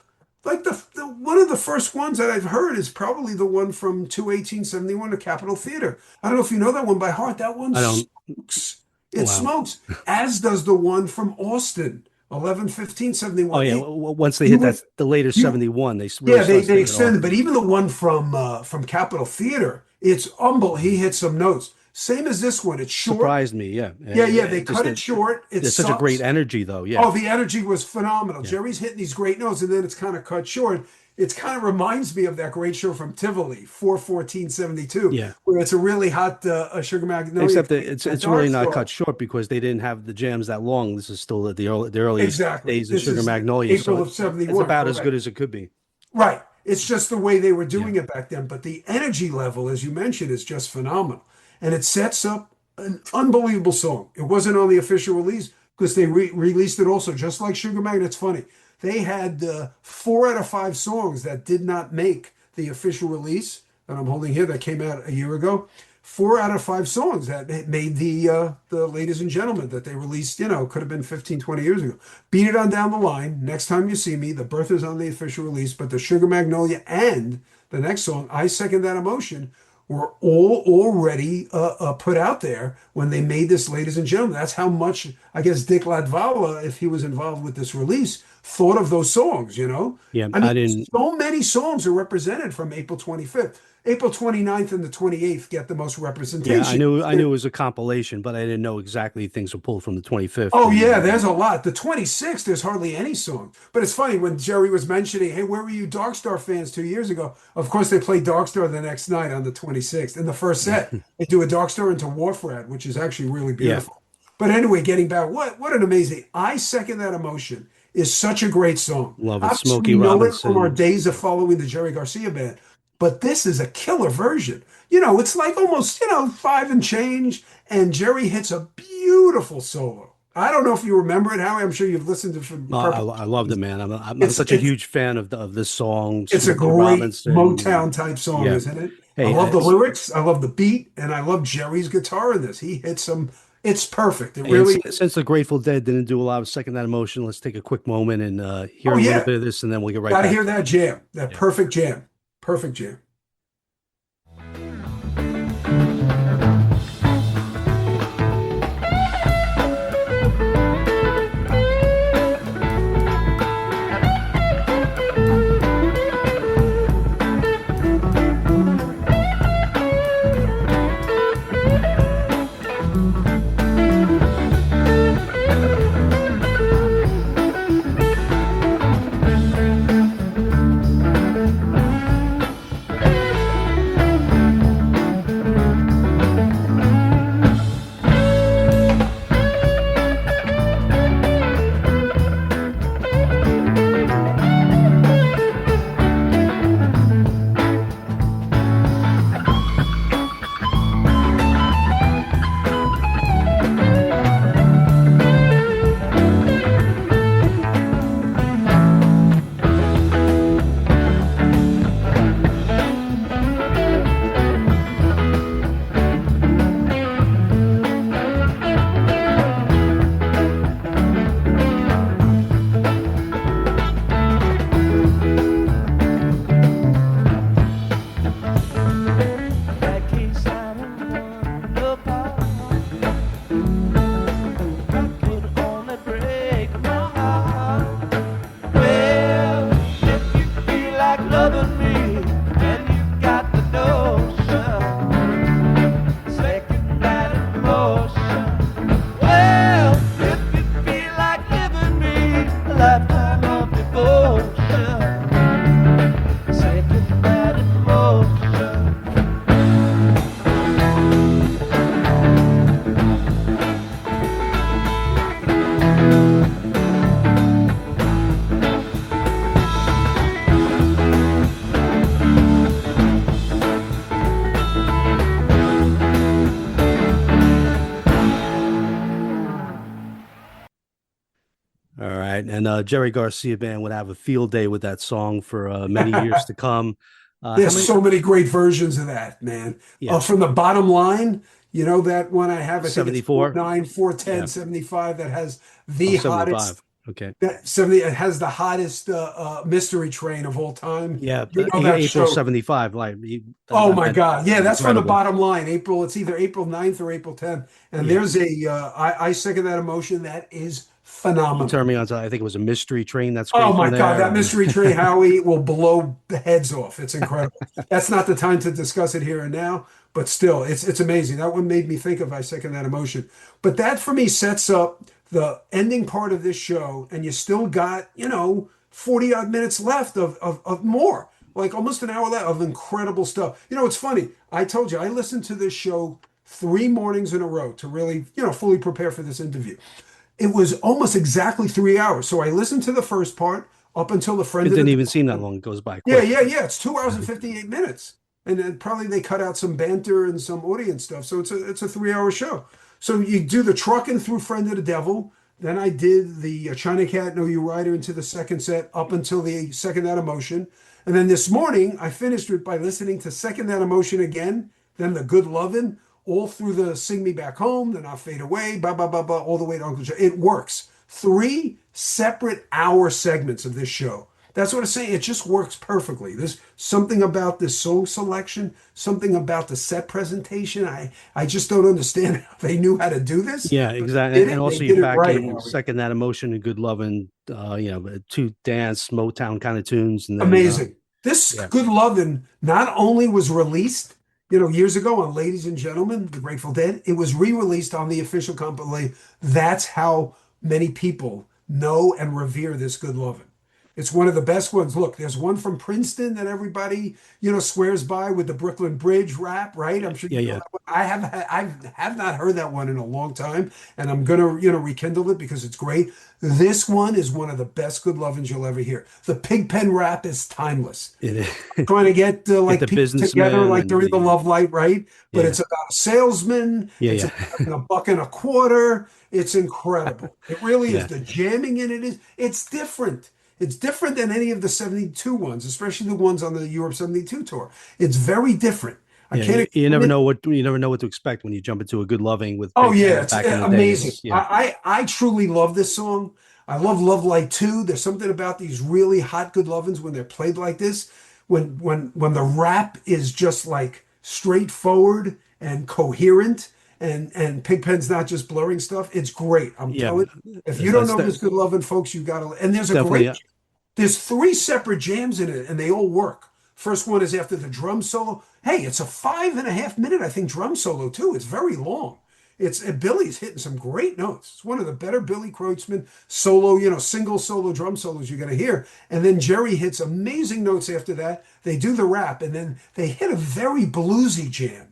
Like the one of the first ones that I've heard is probably the one from 2/18/71 at Capitol Theater. I don't know if you know that one by heart. That one I don't. smokes. It Wow. smokes, as does the one from Austin, 11/15/71. Oh yeah. Once they hit that the later you- 71, they really Yeah, start they taking it extended, off. but even the one from Capitol Theater, it's humble. He hit some notes. Same as this one. It's short. Surprised me. Yeah. Yeah. They Just cut it short. It There's such a sucks. great energy though. Yeah. Oh, the energy was phenomenal. Jerry's hitting these great notes, and then it's kind of cut short. It kind of reminds me of that great show from Tivoli, 4/14/72, Yeah. where it's a really hot Sugar Magnolia. Except that it's and really Dark not Star. cut short because they didn't have the jams that long. This is still at the earliest Exactly. days of This Sugar is Magnolia. April So of 71. it's about as correct. good as it could be. Right. It's just the way they were doing it back then. But the energy level, as you mentioned, is just phenomenal. And it sets up an unbelievable song. It wasn't on the official release because they released it also, just like Sugar Magnet. It's funny. They had 4 out of 5 songs that did not make the official release that I'm holding here that came out a year ago. 4 out of 5 songs that made the Ladies and Gentlemen that they released, could have been 15, 20 years ago. Beat It On Down the Line, Next Time You See Me, The Birth is on the official release, but the Sugar Magnolia and the next song, I Second That Emotion, were all already put out there when they made this Ladies and Gentlemen. That's how much, I guess, Dick Latvala, if he was involved with this release, thought of those songs. Yeah, I mean, I didn't. so many songs are represented from April 25th. April 29th and the 28th get the most representation. Yeah, I knew it was a compilation, but I didn't know exactly things were pulled from the 25th. Oh yeah, there's a lot. The 26th, there's hardly any song. But it's funny when Jerry was mentioning, hey, where were you Dark Star fans 2 years ago? Of course, they played Dark Star the next night on the 26th. In the first set, they do a Dark Star into Wharf Rat, which is actually really beautiful. But anyway, getting back, what an amazing, I Second That Emotion is such a great song. Love it. Obviously, Smokey we know it Robinson. from our days of following the Jerry Garcia band. But this is a killer version. It's like almost, 5 and change, and Jerry hits a beautiful solo. I don't know if you remember it, Howie. I'm sure you've listened to it from I loved it, man. I'm It's- such a it's- huge fan of this song. It's a Smokey great Robinson. Motown type song, Yeah. isn't it? Hey, I love the it's- lyrics. I love the beat, and I love Jerry's guitar in this. He hits some. It's perfect. It And really. since the Grateful Dead didn't do a lot of Second That Emotion, let's take a quick moment and hear Oh, a yeah. little bit of this, and then we'll get right Got to back. hear that jam. That perfect jam. Perfect jam. All right. And Jerry Garcia band would have a field day with that song for many years to come. How There's many? so many great versions of that, man. Yeah. From the bottom line, you know that one I have, I think it's 74? 49, 410, Yeah. 75 that has Oh, the hottest 75. Okay. that 70 it has the hottest mystery train of all time. Yeah. You know that April show. 75. Like Oh that my band God. Yeah, is that's from the incredible. bottom line. April, it's either April 9th or April 10th. And Yeah. there's I second that emotion. That is You phenomenal. turned me on to, I think it was a mystery train that's Oh great my from God, there. that mystery train, Howie, will blow the heads off. It's incredible. That's not the time to discuss it here and now, but still, it's amazing. That one made me think of I second that emotion. But that for me sets up the ending part of this show, and you still got, 40 odd minutes left of more, like almost an hour left of incredible stuff. It's funny. I told you I listened to this show 3 mornings in a row to really, fully prepare for this interview. It was almost exactly 3 hours. So I listened to the first part up until the It friend of didn't the even seem that long. It goes by yeah, quick. yeah, yeah. It's 2 hours and 58 minutes. And then probably they cut out some banter and some audience stuff. So it's a 3 hour show. So you do the trucking through Friend of the Devil. Then I did the China Cat, Know You Rider into the second set up until the Second That Emotion. And then this morning I finished it by listening to Second That Emotion again, then the Good Lovin', all through the Sing Me Back Home, then I'll Fade Away, blah, blah, blah, blah, all the way to Uncle Joe. It works. 3 separate hour segments of this show. That's what I'm saying. It just works perfectly. There's something about this song selection, something about the set presentation. I just don't understand how they knew how to do this, Yeah, but exactly. they did And it. They also you did it pack right, in Howie. second that emotion and good loving, two dance Motown kind of tunes, and then Amazing. This yeah, Good Lovin' not only was released, years ago on Ladies and Gentlemen, The Grateful Dead, it was re-released on the official compilation. That's how many people know and revere this Good Lovin'. It's one of the best ones. Look, there's one from Princeton that everybody, swears by with the Brooklyn Bridge rap, right? I'm sure yeah, you know yeah, that one. I have not heard that one in a long time, and I'm gonna, rekindle it because it's great. This one is one of the best Good Lovins you'll ever hear. The Pigpen rap is timeless, it, trying to get get like the people together businessman like and during the love light, right? But yeah, it's about a salesman. yeah, It's yeah, about a buck and a quarter. It's incredible. It really is. yeah, The jamming in it is. It's different. It's different than any of the 72 ones, especially the ones on the Europe 72 tour. It's very different. I yeah. can't You explain it. never know what to expect when you jump into a good loving with Oh Pig yeah, Pen it's back in the day. amazing. It's yeah, I truly love this song. I love Love Light too. There's something about these really hot good lovins when they're played like this. When the rap is just like straightforward and coherent and Pigpen's not just blurring stuff. It's great. I'm yeah. telling you. If you don't That's know this good lovin', folks, you gotta and there's a definitely great there's 3 separate jams in it, and they all work. First one is after the drum solo. Hey, it's a 5.5 minute, I think, drum solo too. It's very long. It's Billy's hitting some great notes. It's one of the better Billy Kreutzmann solo, single solo drum solos you're going to hear. And then Jerry hits amazing notes after that. They do the rap, and then they hit a very bluesy jam.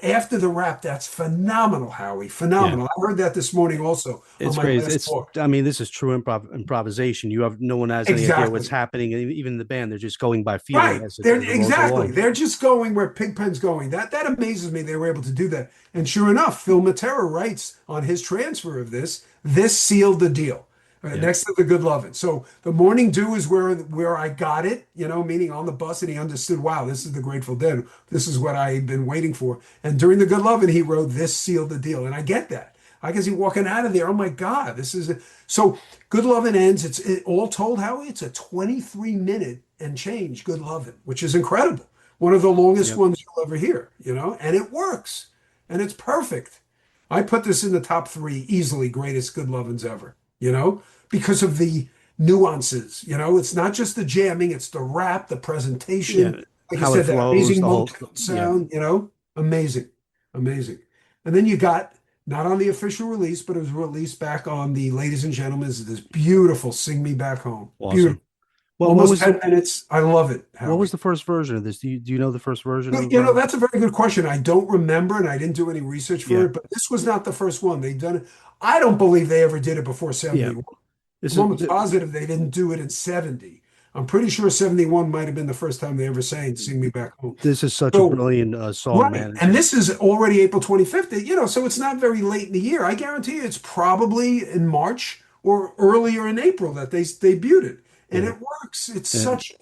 After the rap, that's phenomenal, Howie. yeah. Phenomenal. I heard that this morning also on It's my crazy. last walk. I mean, this is true improvisation. No one has any idea what's Exactly. happening. And even the band, they're just going by feeling Right. as They're they go exactly. along. They're just going where Pigpen's going. That amazes me they were able to do that. And sure enough, Phil Matera writes on his transfer of this sealed the deal. Yeah. Next to the Good Lovin'. So the Morning Dew is where I got it, meaning on the bus, and he understood, wow, this is the Grateful Dead. This is what I've been waiting for. And during the Good Lovin', he wrote this sealed the deal. And I get that. I can see walking out of there. Oh my God, this is so Good Lovin' ends. All told, Howie, it's a 23-minute and change Good Lovin', which is incredible. One of the longest Yep. ones you'll ever hear, and it works and it's perfect. I put this in the top 3 easily greatest Good Lovins ever, because of the nuances. It's not just the jamming, it's the rap, the presentation. Yeah. Like I How it said, that flows, amazing the whole, Motown yeah. sound, amazing, amazing. And then you got not on the official release, but it was released back on the Ladies and Gentlemen, is this beautiful Sing Me Back Home. Awesome. Beautiful. Well, Almost 10 minutes. I love it, what was Howie. the first version of this? Do you know the first version of That's a very good question. I don't remember, and I didn't do any research for yeah. it, but this was not the first one. They've done it. I don't believe they ever did it before Yeah. 71. This I'm is almost positive they didn't do it in 70. I'm pretty sure 71 might have been the first time they ever sang Sing Me Back Home. this is such a So, brilliant song, right. man. And this is already April 25th, so it's not very late in the year. I guarantee you it's probably in March or earlier in April that they debuted it. And Yeah. it works. It's And such,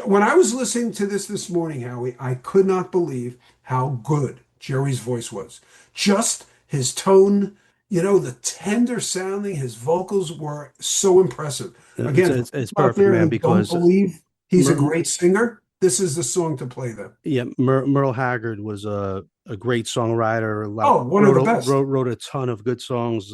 when I was listening to this morning, Howie, I could not believe how good Jerry's voice was. Just his tone, the tender sounding, his vocals were so impressive. it's, Again, for it's it's people out perfect, there man, who don't because believe he's a Mer, great singer, this is the song to play them. yeah, Merle Haggard was a great songwriter. Oh, one of Wrote the best. wrote a ton of good songs,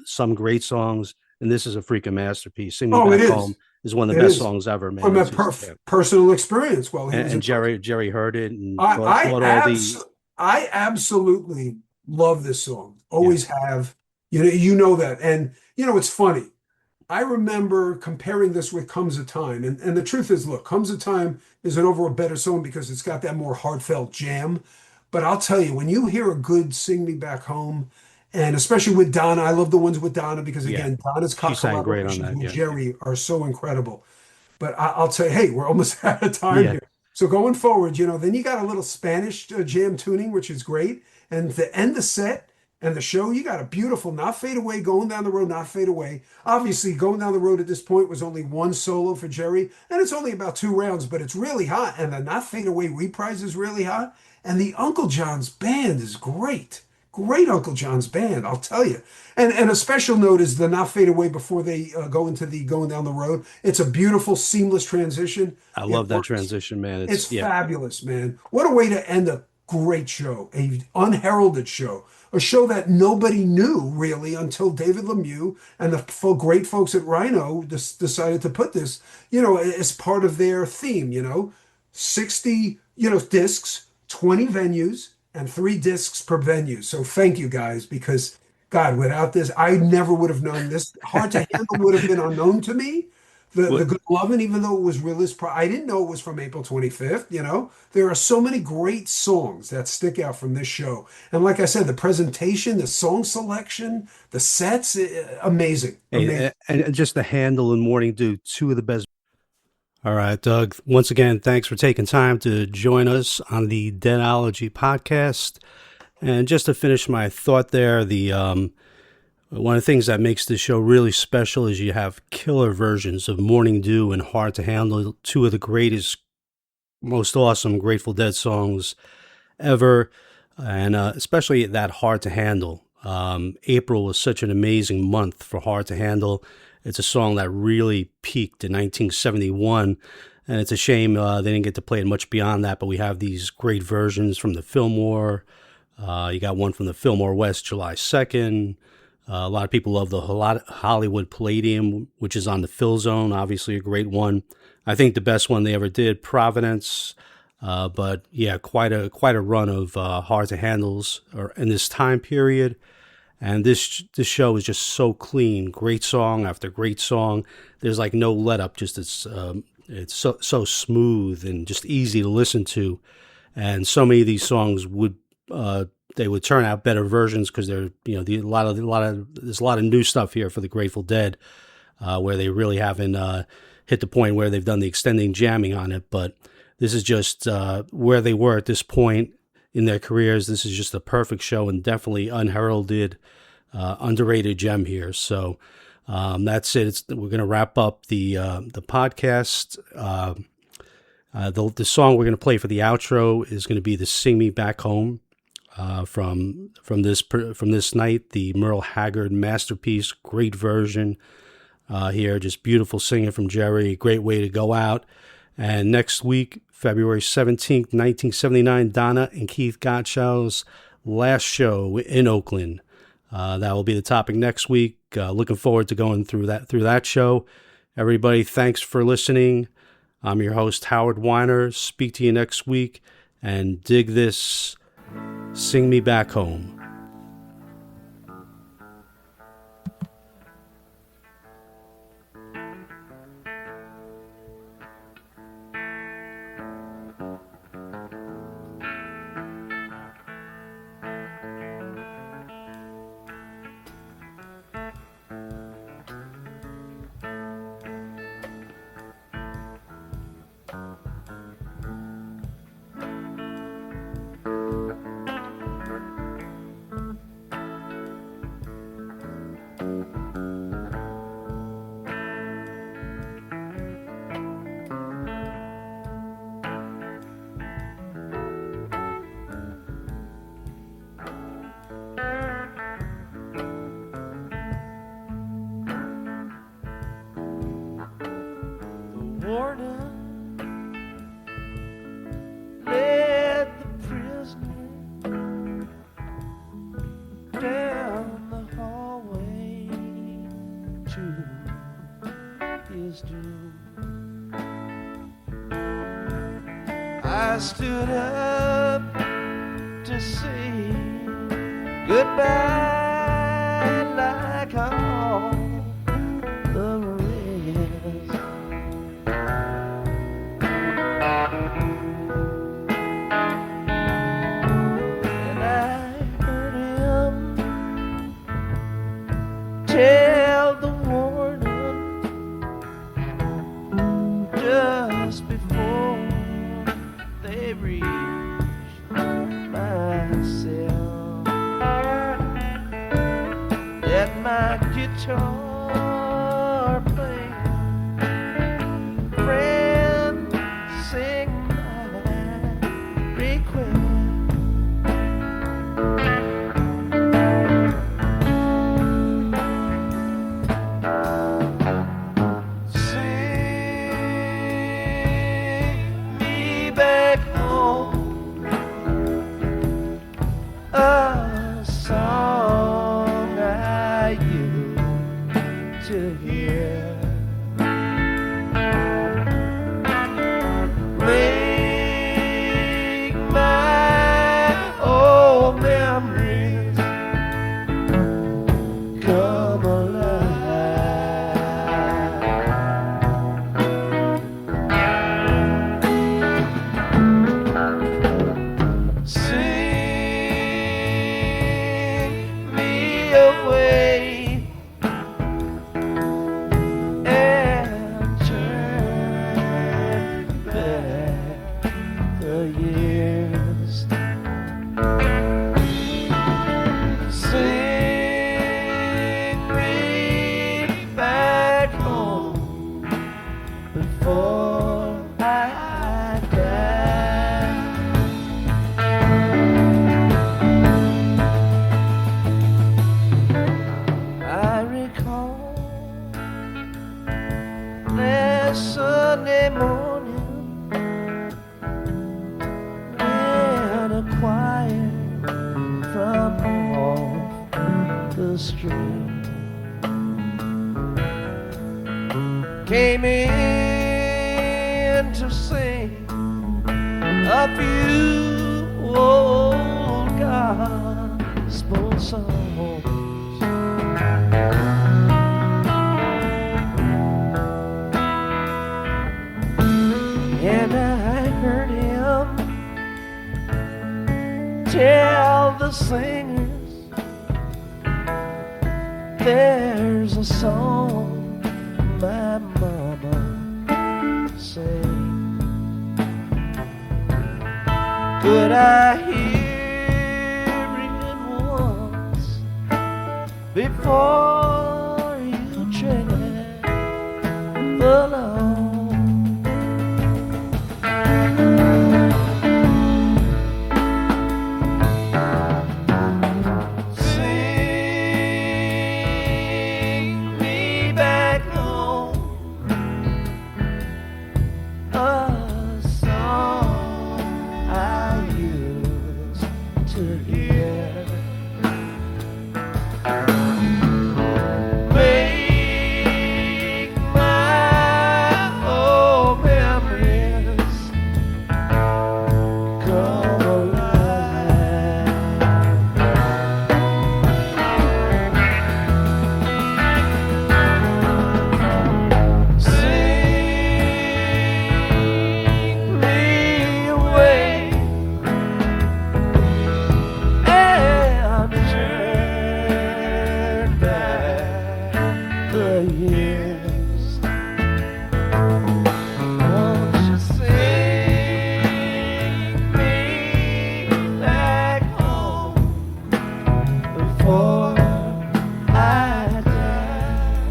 some great songs, and this is a freaking masterpiece. "Sing Me Oh, it Back Home" is. is one of the It best is. songs ever, man. From a It's just yeah. personal experience while he was And in prison. Jerry heard it and I thought I all abs the I absolutely love this song. yeah Always have. You know that. And it's funny. I remember comparing this with Comes a Time. And the truth is, look, Comes a Time is an overall better song because it's got that more heartfelt jam. But I'll tell you, when you hear a good Sing Me Back Home, and especially with Donna, I love the ones with Donna because yeah. again, Donna's She sang great on collaborations that. with Yeah, Jerry are so incredible. But I'll tell you, hey, we're almost out of time yeah. here. So going forward, then you got a little Spanish jam tuning, which is great. And to end the set and the show, you got a beautiful Not Fade Away, Going Down the Road, Not Fade Away. Obviously, Going Down the Road at this point was only one solo for Jerry, and it's only about 2 rounds, but it's really hot. And the Not Fade Away reprise is really hot. And the Uncle John's band is great. Great Uncle John's band, I'll tell you. And a special note is the Not Fade Away before they go into the Going Down the Road. It's a beautiful, seamless transition. I It love that works. transition, man. It's It's yeah. fabulous, man. What a way to end a great show, a unheralded show, a show that nobody knew really until David Lemieux and the great folks at Rhino decided to put this, as part of their theme. 60, discs, 20 venues, and 3 discs per venue. So thank you guys, because God, without this, I never would have known this. Hard to Handle would have been unknown to me. The What Good Lovin', even though it was released, I didn't know it was from April 25th. There are so many great songs that stick out from this show. And like I said, the presentation, the song selection, the sets, amazing, hey, amazing. and just the Handle and Morning Dew, two of the best. All right, Doug. Once again, thanks for taking time to join us on the Deadology podcast. And just to finish my thought there, the one of the things that makes this show really special is you have killer versions of Morning Dew and Hard to Handle, two of the greatest, most awesome Grateful Dead songs ever, and especially that Hard to Handle. April was such an amazing month for Hard to Handle. It's a song that really peaked in 1971, and it's a shame they didn't get to play it much beyond that, but we have these great versions from the Fillmore. You got one from the Fillmore West, July 2nd. A lot of people love the Hollywood Palladium, which is on the Phil Zone, obviously a great one. I think the best one they ever did, Providence. But yeah, quite a run of Hard to Handles in this time period. And this show is just so clean, great song after great song. There's like no let up, just it's so smooth and just easy to listen to. And so many of these songs they would turn out better versions because they're a lot of there's a lot of new stuff here for the Grateful Dead, where they really haven't hit the point where they've done the extending jamming on it. But this is just where they were at this point in their careers. This is just a perfect show and definitely unheralded, underrated gem here. So that's it. We're going to wrap up the podcast. The song we're going to play for the outro is going to be the "Sing Me Back Home" from this night, the Merle Haggard masterpiece. Great version here, just beautiful singing from Jerry. Great way to go out. And next week, February 17th, 1979, Donna and Keith Gottschall's last show in Oakland. That will be the topic next week. Looking forward to going through that show. Everybody, thanks for listening. I'm your host, Howard Weiner. Speak to you next week, and dig this "Sing Me Back Home." warden led the prisoner down the hallway to his doom. I stood up to say goodbye like all the rest. And I heard him tell the warden just before they reached my cell that my guitar playing friend sing my request. Sing me back home a song I used to hear. Make my old memories come alive. Sing me away and turn back the years. Sing me back home before I die. I recall last Sunday morning when a choir from off the street came in to sing a few old gospel songs. And I heard him tell the singers there's a song my mama sang. Could I hear it once before you travel on? Sing me back home a song I used to hear. Make my old memories come alive. Sing me away and turn back the years. Won't you sing me back home before I die?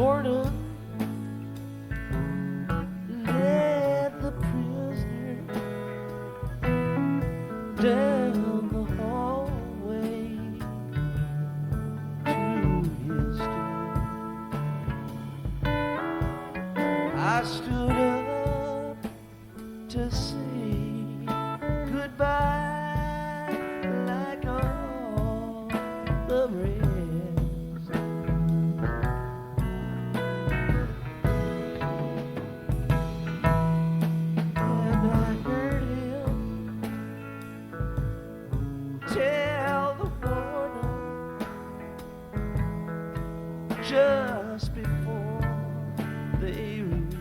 warden led the prisoner down the hallway through his door. I stood up to say goodbye like all the rest. And I heard him tell the warden just before they released